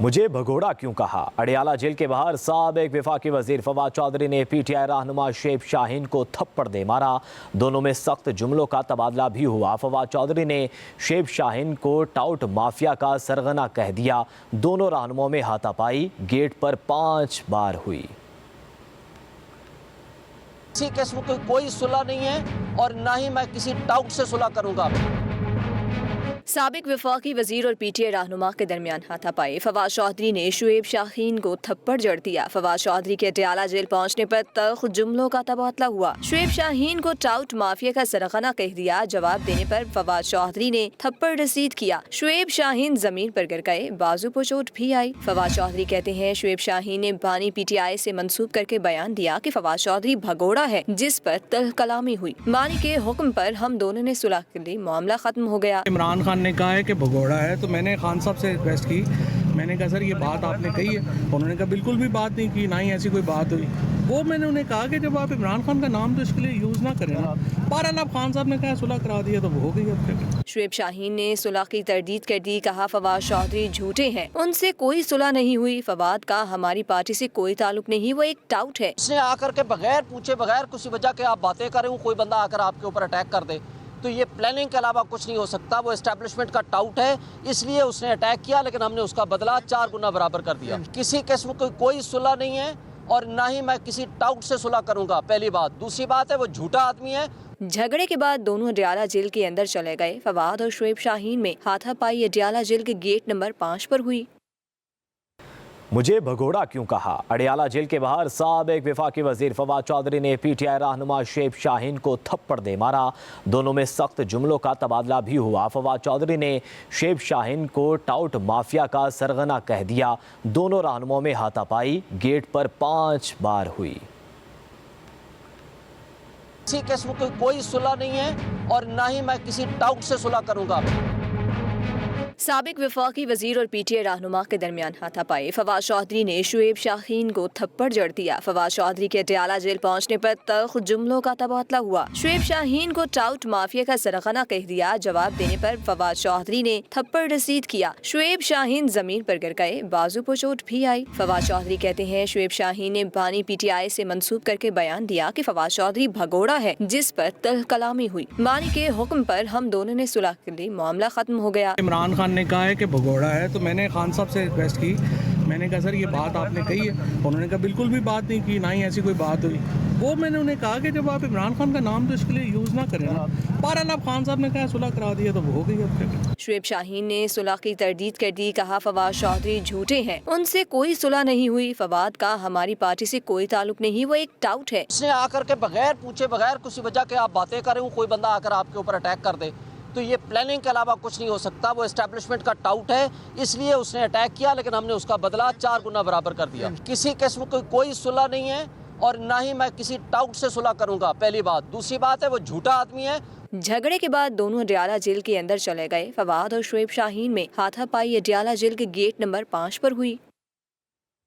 मुझे भगोड़ा क्यों कहा? अडियाला जेल के बाहर साबिक वफाकी वजीर फवाद चौधरी ने पीटीआई रहनुमा शेब शाहीन को थप्पड़ दे मारा। दोनों में सख्त जुमलों का तबादला भी हुआ। फवाद चौधरी ने शेब शाहीन को टाउट माफिया का सरगना कह दिया। दोनों रहनुमाओं में हाथापाई गेट पर 5 बार हुई। किसी किस्म की कोई सुलह नहीं है और ना ही मैं किसी टाउट से सुलह करूंगा। साबिक वफाकी वजीर और पीटीआई रहनुमा के दरमियान हाथापाई। फवाद चौधरी ने शुएब शाहीन को थप्पड़ जड़ दिया। फवाद चौधरी के अडियाला जेल पहुंचने पर तल्ख जुमलों का तबादला हुआ। शुएब शाहीन को टाउट माफिया का सरगना कह दिया। जवाब देने पर फवाद चौधरी ने थप्पड़ रसीद किया। शुएब शाहीन जमीन पर गिर गए, बाजू पर चोट भी आई। फवाद चौधरी कहते हैं शुएब शाहीन ने बानी पीटीआई से मंसूब करके बयान दिया कि फवाद चौधरी भगोड़ा है, जिस पर तल्ख कलामी हुई। बानी के हुक्म पर हम दोनों ने सुलह कर ली, मामला खत्म हो गया। इमरान खान ने कहा है कि भगोड़ा है, तो मैंने खान साहब से रिक्वेस्ट की। मैंने कहा सर ये बात आपने कही है? उन्होंने कहा बिल्कुल भी बात नहीं की, ना ही ऐसी कोई बात हुई। वो मैंने उन्हें कहा कि जब आप इमरान खान का नाम तो इसके लिए यूज़ ना करें ना। बहरहाल अब खान साहब ने कहा सुलह करा दिया तो वो हो गई। अब शुएब शाहीन ने सुलह की तरदीद कर दी। कहा फवाद चौधरी झूठे हैं, उनसे कोई सुलह नहीं हुई। फवाद का हमारी पार्टी से कोई ताल्लुक नहीं, वो एक टाउट है। उसने आकर के बगैर पूछे, बगैर किसी वजह के आप बातें कर रहे हो, कोई बंदा आकर आपके ऊपर अटैक कर दे तो ये प्लानिंग के अलावा कुछ नहीं हो सकता। वो एस्टेब्लिशमेंट का टाउट है, इसलिए उसने अटैक किया, लेकिन हमने उसका बदला 4 गुना बराबर कर दिया। किसी किस्म की कोई सुलह नहीं है और ना ही मैं किसी टाउट से सुलह करूंगा, पहली बात। दूसरी बात है वो झूठा आदमी है। झगड़े के बाद दोनों अडियाला जेल के अंदर चले गए। फवाद और शुएब शाहीन में हाथापाई अडियाला जेल के गेट नंबर 5 पर हुई। मुझे भगोड़ा क्यों कहा? अडियाला जेल के बाहर साबिक वफाकी वजीर फवाद चौधरी ने पीटीआई रहनुमा शेब शाहीन को थप्पड़ दे मारा। दोनों में सख्त जुमलों का तबादला भी हुआ। फवाद चौधरी ने शेब शाहीन को टाउट माफिया का सरगना कह दिया। दोनों रहनुमाओं में हाथापाई गेट पर 5 बार हुई। किसी किस्म की कोई सुलह नहीं है और ना ही मैं किसी टाउट से सुलह करूंगा। साबिक वफाकी वजीर और पीटीआई रहनुमा के दरमियान हाथापाई। फवाद चौधरी ने शुएब शाहीन को थप्पड़ जड़ दिया। फवाद चौधरी के अडियाला जेल पहुंचने पर तल्ख जुमलों का तबादला हुआ। शुएब शाहीन को टाउट माफिया का सरगना कह दिया। जवाब देने पर फवाद चौधरी ने थप्पड़ रसीद किया। शुएब शाहीन जमीन पर गिर गए, बाजू पर चोट भी आई। फवाद चौधरी कहते हैं शुएब शाहीन ने बानी पीटीआई से मंसूब करके बयान दिया कि फवाद चौधरी भगोड़ा है, जिस पर तल्ख कलामी हुई। बानी के हुक्म पर हम दोनों ने सुलह कर ली, मामला खत्म हो गया। इमरान खान ने कहा है कि भगोड़ा है, तो मैंने खान साहब से रिक्वेस्ट की। मैंने कहा सर ये बात आपने कही है? उन्होंने कहा बिल्कुल भी बात नहीं की, ना ही ऐसी कोई बात हुई। वो मैंने उन्हें कहा कि जब आप इमरान खान का नाम तो इसके लिए यूज़ ना करें ना। बहरहाल अब खान साहब ने कहा सुलह करा दिया तो वो हो गई। अब शुएब शाहीन ने सुलह की तरदीद कर दी। कहा फवाद चौधरी झूठे हैं, उनसे कोई सुलह नहीं हुई। फवाद का हमारी पार्टी से कोई ताल्लुक नहीं, वो एक टाउट है। उसने आकर के बगैर पूछे, बगैर किसी वजह के आप बातें कर रहे हो, कोई बंदा आकर आपके ऊपर अटैक कर दे तो ये प्लानिंग के अलावा कुछ नहीं हो सकता। वो एस्टेब्लिशमेंट का टाउट है, इसलिए उसने अटैक किया, लेकिन हमने उसका बदला 4 गुना बराबर कर दिया। किसी किस्म की कोई सुलह नहीं है और ना ही मैं किसी टाउट से सुलह करूंगा, पहली बात। दूसरी बात है वो झूठा आदमी है। झगड़े के बाद दोनों अडियाला जेल के अंदर चले गए। फवाद और शुएब शाहीन में हाथापाई अडियाला जेल के गेट नंबर 5 पर हुई।